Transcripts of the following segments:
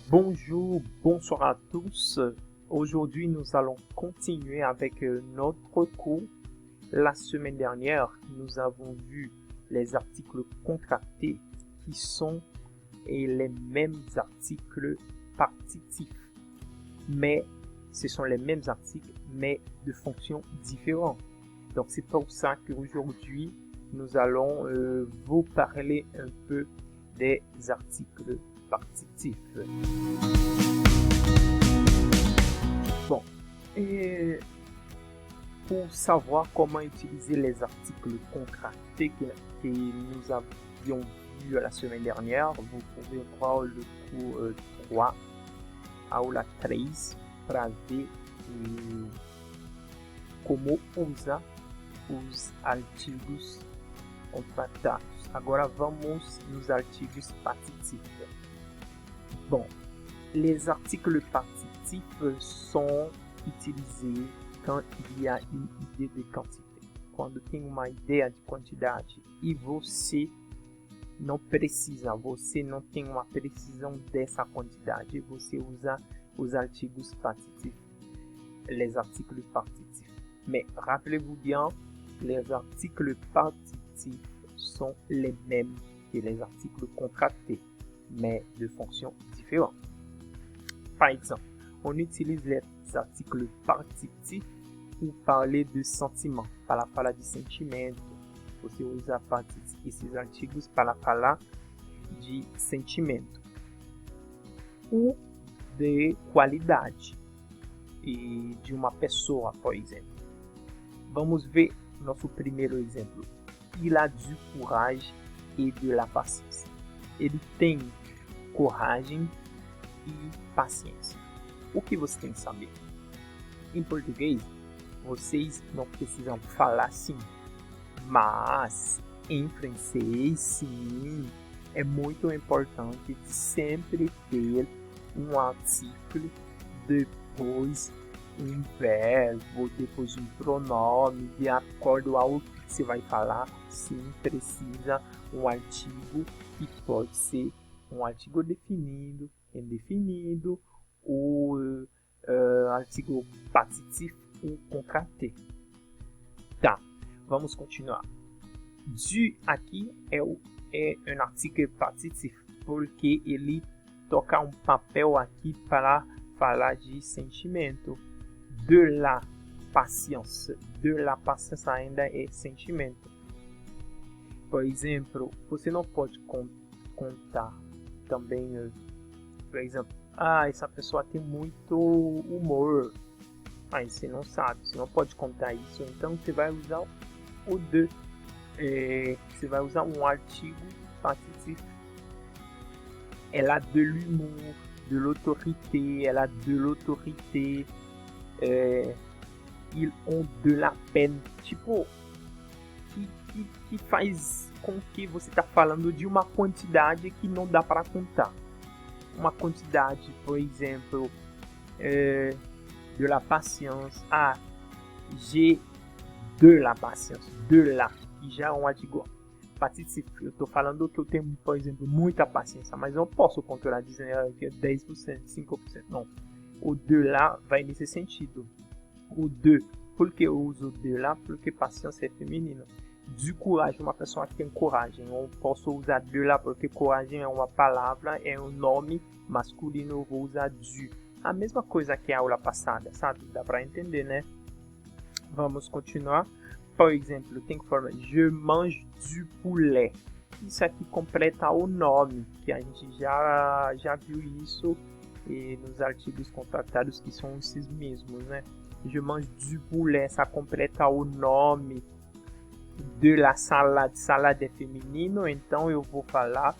Bonjour, bonsoir à tous. Aujourd'hui, nous allons continuer avec notre cours. La semaine dernière, nous avons vu les articles contractés qui sont les mêmes articles partitifs. Mais ce sont les mêmes articles, mais de fonctions différentes. Donc, c'est pour ça qu'aujourd'hui, nous allons vous parler un peu des articles partitifs. Bon, et pour savoir comment utiliser les articles contractés que nous avions vu la semaine dernière, vous pouvez voir le cours 3, aula 3, para ver como usar os artigos contratados. Agora vamos nos artigos partitifs. Bon, les articles partitifs sont utilisés quand il y a une idée de quantité. Quando tem uma ideia de quantidade e você não tem uma precisão dessa quantidade, você usa os artigos partitifs, les articles partitifs. Mais rappelez-vous bien, les articles partitifs sont les mêmes que les articles contractés, mais de fonctions différentes. Par exemple, on utilise les articles partitifs pour parler de sentiments, para falar de sentimento. Você usa esses artigos para falar de sentimento. Ou de qualidade e de uma pessoa, por exemplo. Vamos ver nosso primeiro exemplo. Il a du courage et de la patience. Ele tem coragem e paciência. O que você tem que saber? Em português, vocês não precisam falar assim, mas em francês, sim, é muito importante sempre ter um artigo, depois um verbo, depois um pronome, de acordo ao que você vai falar. Sim, precisa um artigo que pode ser um artigo definido, indefinido, ou artigo partitif ou contraté. Tá, vamos continuar. Du aqui é um artigo partitif, porque ele toca um papel aqui para falar de sentimento. De la patience ainda é sentimento. Por exemplo, você não pode contar também, por exemplo, essa pessoa tem muito humor. Aí você não sabe, você não pode contar isso, então você vai usar o de. Você vai usar um artigo partitif. Elle a de l'humour, de l'autorité, elle a de l'autorité. Ils ont de la peine. Tipo, que faz com que você está falando de uma quantidade que não dá para contar. Uma quantidade, por exemplo, de la patience. J'ai de la patience. De la. E já é um artigo partitif. Eu estou falando que eu tenho, por exemplo, muita paciência, mas não posso controlar dizendo que é 10%, 5%. Não. O de lá vai nesse sentido. O de. Por que eu uso de lá? Porque paciência é feminino. Du courage, uma pessoa que tem coragem. Eu posso usar de lá porque coragem é uma palavra, é um nome masculino. Eu vou usar du. A mesma coisa que a aula passada, sabe? Dá para entender, né? Vamos continuar. Por exemplo, tem que falar je mange du poulet. Isso aqui completa o nome, que a gente já viu isso nos artigos contratados, que são esses mesmos, né? Je mange du poulet, ça completa o nome. De la salade, salade é feminino, então eu vou falar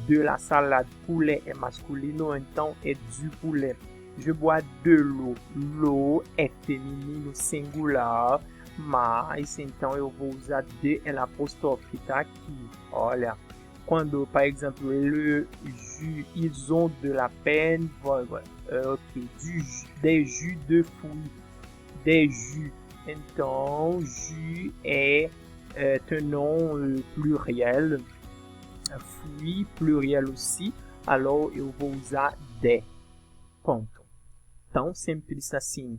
de la salade. Poulet é masculino, então é du poulet. Je bois de l'eau, l'eau é feminino singular, mas então eu vou usar de l'apóstrofe que tá aqui. Olha, quando, por exemplo, ils ont de la peine, voilà, ok, des jus de fruits, des jus. Então, jus é un nom pluriel, fruit pluriel aussi. Alors, eu vou usar de. Ponto. Tão simples assim.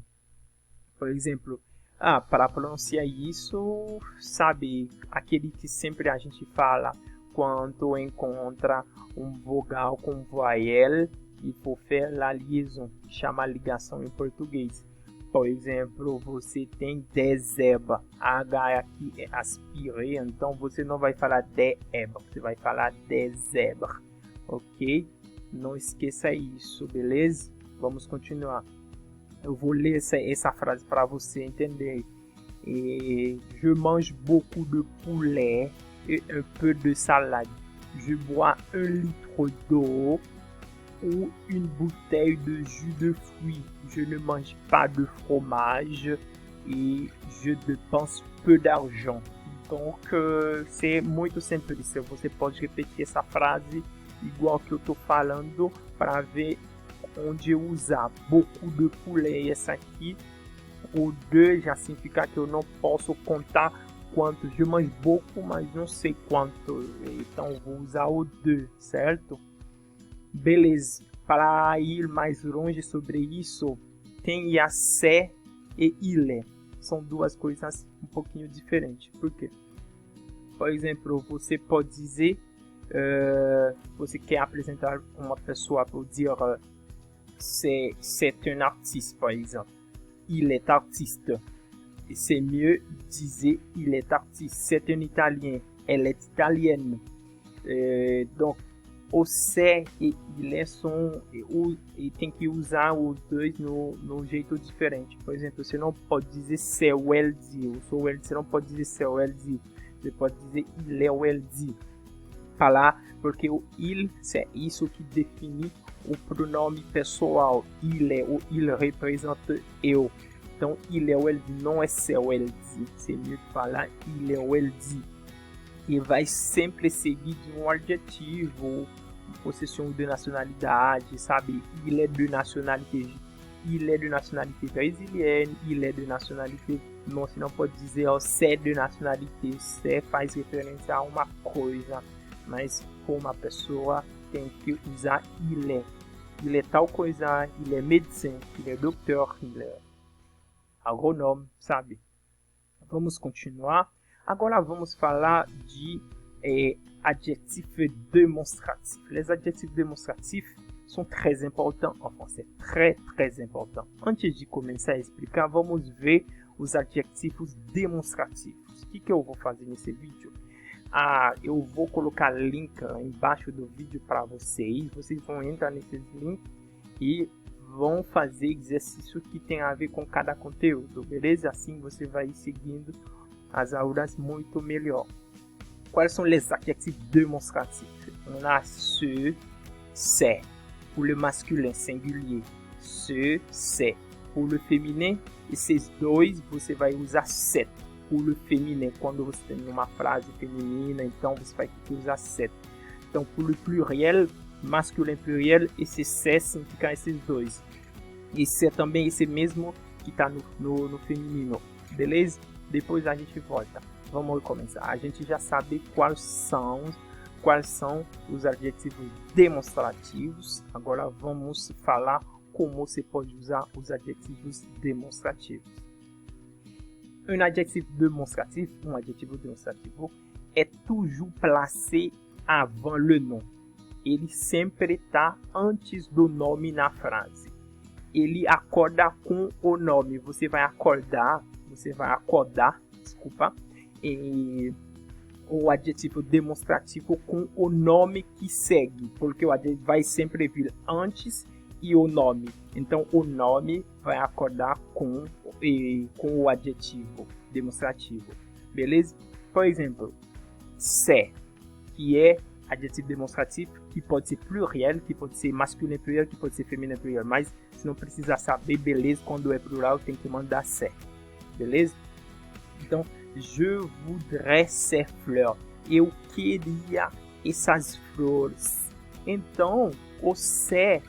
Por exemplo, para pronunciar isso, sabe, aquele que sempre a gente fala quando encontra um vogal com voyelle e for faire la liaison, chama ligação em português. Por exemplo, você tem dezeba, H aqui é aspiré, então você não vai falar deeba, você vai falar dezebra, ok? Não esqueça isso, beleza? Vamos continuar. Eu vou ler essa frase para você entender. Je mange beaucoup de poulet et un peu de salade. Je bois 1 litre d'eau ou une bouteille de jus de fruits. Je ne mange pas de fromage et je dépense peu d'argent. Donc, c'est muito simples. Você pode repetir essa frase igual que eu estou falando para ver onde usar. Beaucoup de poulet, essa aqui. O de já significa que eu não posso contar quanto. Je mange beaucoup, mas não sei quanto. Então, vou usar o de, certo? Beleza, para ir mais longe sobre isso, tem a se e ile. São duas coisas um pouquinho diferentes. Por quê? Por exemplo, você pode dizer, você quer apresentar uma pessoa para dizer c'est un artiste, par exemple. Il est artiste. Et c'est mieux dizer il est artiste. C'est un italien. Elle est italienne. Donc, o se e ile são e tem que usar os dois no jeito diferente. Por exemplo, você não pode dizer c'est elle dit, ou sou elle, você não pode dizer c'est elle dit. Você pode dizer il est elle dit. Falar porque o il é isso que define o pronome pessoal. Il é, o il representa eu. Então, il est elle dit não é c'est elle dit. C'est mieux de falar il est elle dit. E vai sempre seguir de um adjetivo, possessão de nacionalidade, sabe? Il est de nationalité brésilienne, il est de nationalité... Não, você não pode dizer c'est de nationalité, c'est faz referência a uma coisa, mas como a pessoa tem que usar il est. Il est tal coisa, il est médecin, il est docteur, il est agrônome, sabe? Vamos continuar. Agora vamos falar de adjetifs démonstratifs. Les adjetifs démonstratifs sont très importants en français, très importants. Antes de começar a explicar, vamos ver os adjetivos demonstrativos. O que eu vou fazer nesse vídeo? Eu vou colocar link embaixo do vídeo para vocês. Vocês vão entrar nesses links e vão fazer exercício que tem a ver com cada conteúdo, beleza? Assim você vai seguindo as aulas muito melhor. Quais são les adjectifs démonstratifs? On a ce, c'est, pour le masculin singulier. Ce, c'est. Pour le féminin, esses dois você vai usar set. Pour le féminin, quando você tem uma frase feminina, então você vai ter que usar set. Então, pour le pluriel, masculin pluriel, esse c'est significa esses dois. Esse é também esse mesmo que está no feminino, beleza? Depois a gente volta. Vamos começar. A gente já sabe quais são os adjetivos demonstrativos. Agora vamos falar como você pode usar os adjetivos demonstrativos. Um adjetivo demonstrativo est toujours placé avant le nom. Ele sempre está antes do nome na frase. Ele acorda com o nome. Você vai acordar, desculpa, o adjetivo demonstrativo com o nome que segue, porque o adjetivo vai sempre vir antes e o nome. Então, o nome vai acordar com o adjetivo demonstrativo, beleza? Por exemplo, c'est, que é adjetivo demonstrativo, que pode ser pluriel, que pode ser masculino pluriel, que pode ser feminino pluriel, mas se não precisa saber, beleza, quando é plural tem que mandar c'est, beleza? Então, je voudrais ces fleurs. Eu queria essas flores. Então, o c'est,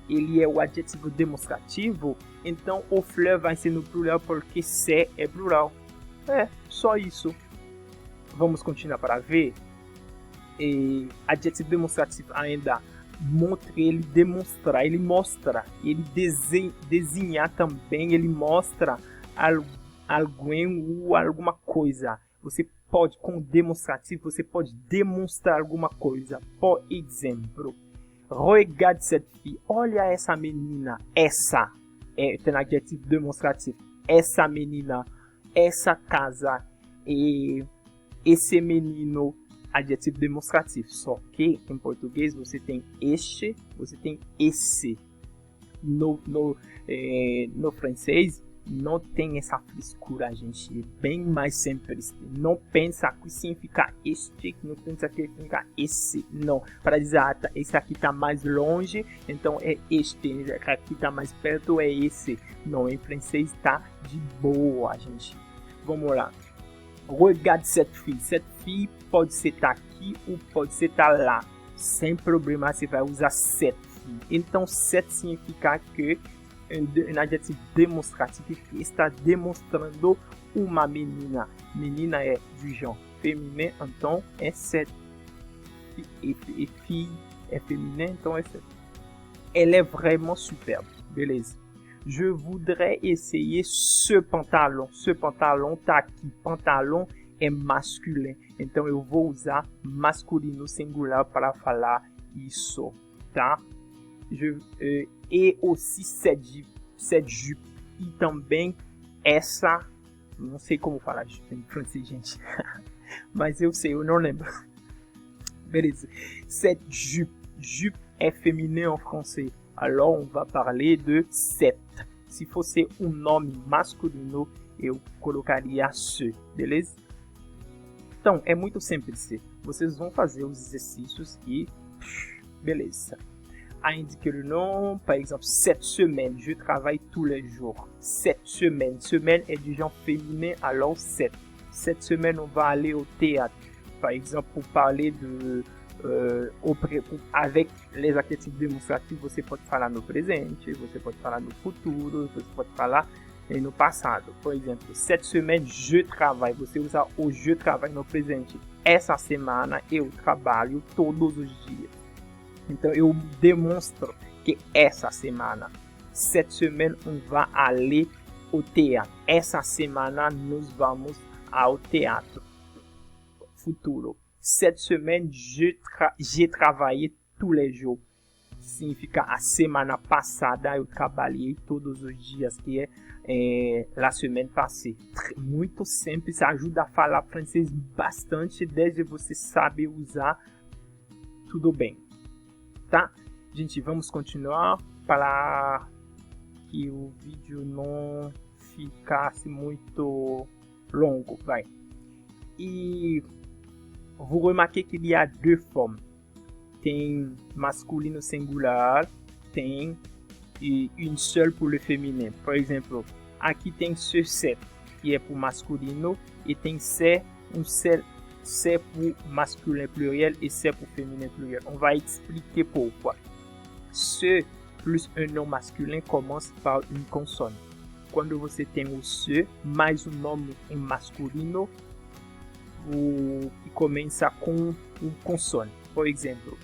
ele é o adjetivo demonstrativo. Então, o fleur vai ser no plural porque c'est é plural. É, só isso. Vamos continuar para ver. Adjetivo demonstrativo ainda. mostrar, ele demonstrar, ele mostra, ele desenhar também, ele mostra alguém ou alguma coisa. Você pode, com o demonstrativo, você pode demonstrar alguma coisa. Por exemplo, regarde cette fille. Olha essa menina. Essa é um adjetivo demonstrativo. Essa menina, essa casa e esse menino, adjetivo demonstrativo. Só que em português você tem este, você tem esse. No francês não tem essa frescura, gente. É bem mais simples. Não pensa que significa este, não pensa que significa esse. Não. Para dizer, esse aqui está mais longe, então é este. Esse aqui está mais perto, é esse. Não, em francês está de boa, gente. Vamos lá. Regarde cette fille. Cette fille pode ser tá aqui ou pode ser tá lá. Sem problema, você vai usar cette fille. Então, cette significa que um adjetivo demonstrativo que está demonstrando uma menina. Menina é du genre féminin, então é cette. E fille é féminin, então é cette. Elle est vraiment superbe. Beleza. Je voudrais essayer ce pantalon. Ce pantalon tá aqui. Pantalon é masculin. Então eu vou usar masculino singular para falar isso, tá? E aussi cette jupe. E também essa, não sei como falar jupe em francês, gente. Mas eu sei, eu não lembro. Beleza. Cette jupe. Jupe é féminin en français. Alors on va parler de cette. Se fosse um nome masculino, eu colocaria ce, beleza? Então, é muito simples. Vocês vão fazer os exercícios e beleza. À indiquer le nom, par exemple, cette semaine, je travaille tous les jours. Cette semaine, semaine est du genre féminin, alors cette. Cette semaine, on va aller au théâtre. Par exemple, pour parler de avec les adjetivos demonstrativos, você pode falar no presente, você pode falar no futuro, você pode falar no passado. Por exemplo, cette semaine, je travaille. Você usa o je travaille no presente. Essa semana, eu trabalho todos os dias. Então, eu demonstro que essa semana, cette semaine, on va aller au théâtre. Essa semana, nós vamos ao teatro. Futuro. Cette semaine, j'ai travaillé tous les jours. Significa a semana passada eu trabalhei todos os dias, que é la semaine passée. Muito simples, ajuda a falar francês bastante, desde você sabe usar, tudo bem. Tá? Gente, vamos continuar para que o vídeo não ficasse muito longo, vai. E vous remarquez qu'il y a deux formes. Tem masculino singular, tem une seule pour le féminin. Por exemplo, aqui tem ce set, que é pour masculino, e tem c'est pour masculin pluriel et c'est pour féminin pluriel. On va expliquer pourquoi. Ce plus un nom masculin commence par une consonne. Quando você tem o ce mais um nome em masculino, que começa com um consonne. Por exemplo,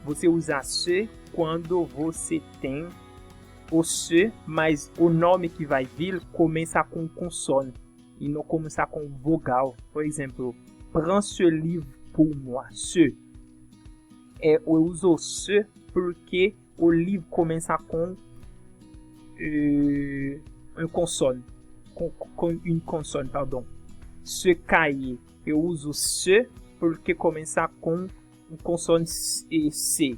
você usa ce quando você tem o ce, mas o nome que vai vir começa com consonne e não começa com vogal. Por exemplo, prends ce livre pour moi. Ce. Eu uso ce porque o livro começa com uma consonne. Com une consonne, pardon. Ce cahier. Eu uso ce porque começa com um consonne C.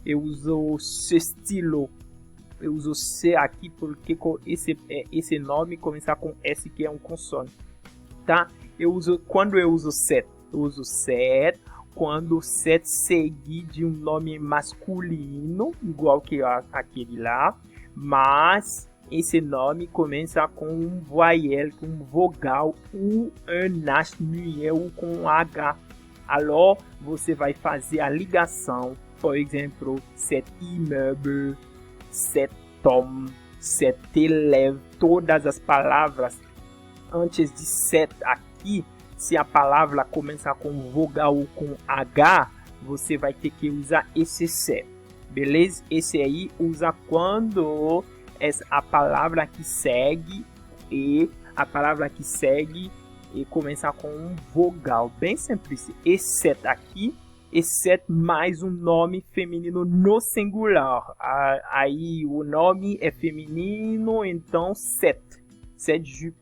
Eu uso ce stylo. Eu uso C aqui porque esse nome começa com S, que é um consonne. Tá? Quando eu uso set, eu uso set quando set seguir de um nome masculino, igual que aquele lá, mas esse nome começa com um voyelle, com um vogal, ou um H muet, ou com um H. Alors, você vai fazer a ligação, por exemplo, cet immeuble, cet homme, cet élève, todas as palavras antes de set aqui, se a palavra começar com vogal ou com H, você vai ter que usar esse set. beleza? Esse aí usa quando a palavra que segue e começa com um vogal, bem simples. Exceto aqui, exceto mais um nome feminino no singular. Aí o nome é feminino, então cette jupe,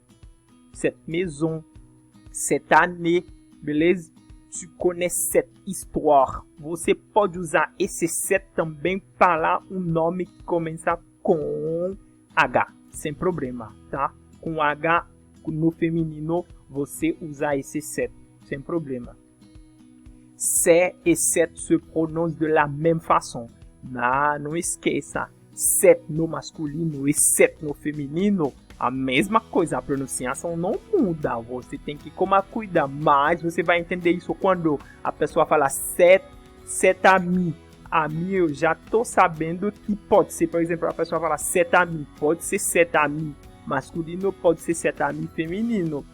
cette maison, cette année, beleza? Tu connais cette histoire. Você pode usar esse set também para um nome que começa com H, sem problema, tá? Com H no feminino, você usa esse set, sem problema. C'est et set se prononcent de la même façon. Não esqueça, set no masculino e set no feminino, a mesma coisa, a pronunciação não muda, você tem que tomar cuidado, mas você vai entender isso quando a pessoa fala set ami. Ami, eu já tô sabendo que pode ser, por exemplo, a pessoa fala set ami, pode ser set ami masculino, pode ser set ami feminino.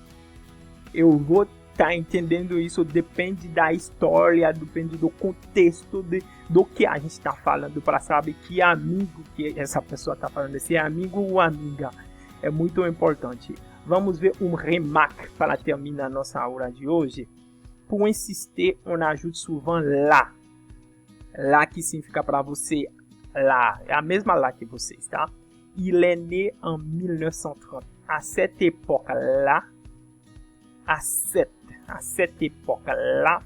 Eu vou estar entendendo isso, depende da história, depende do contexto do que a gente está falando, para saber que amigo que essa pessoa está falando, se é amigo ou amiga. É muito importante. Vamos ver um remarque para terminar nossa aula de hoje. Pour insister, on ajoute souvent lá. Lá que significa para você lá. É a mesma lá que vocês, tá? Il est né en 1930. À cette époque-là, à cette époque-là,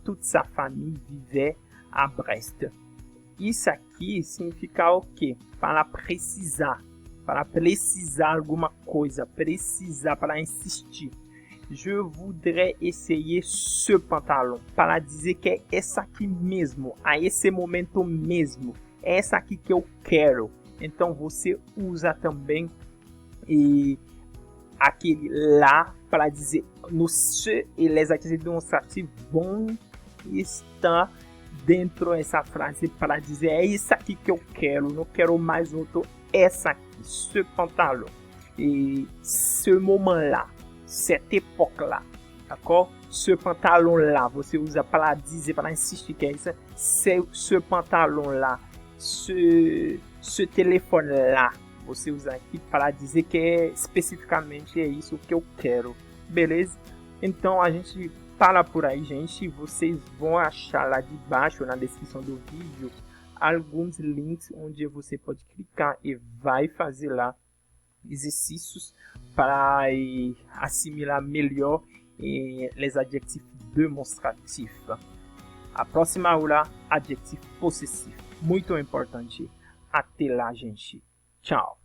toute sa famille vivait à Brest. Isso aqui significa o quê? Para precisar alguma coisa, para insistir. Je voudrais essayer ce pantalon, para dizer que é essa aqui mesmo, a esse momento mesmo, é essa aqui que eu quero. Então você usa também aquele lá para dizer no ce e les adjetivos demonstrativos vão estar dentro dessa frase para dizer é isso aqui que eu quero, não quero mais outro, essa aqui, ce pantalon, et ce moment-là, cette époque-là, d'accord? Ce pantalon-là, você usa para dizer, para insistir que é isso, ce pantalon-là, ce telefone-lá, você usa aqui para dizer que especificamente é isso que eu quero, beleza? Então a gente para por aí, gente. Vocês vão achar lá de baixo na descrição do vídeo alguns links onde você pode clicar e vai fazer lá exercícios para assimilar melhor les adjetifs demonstratifs. A próxima aula, adjetivo possessivo, muito importante. Até lá, gente. Tchau.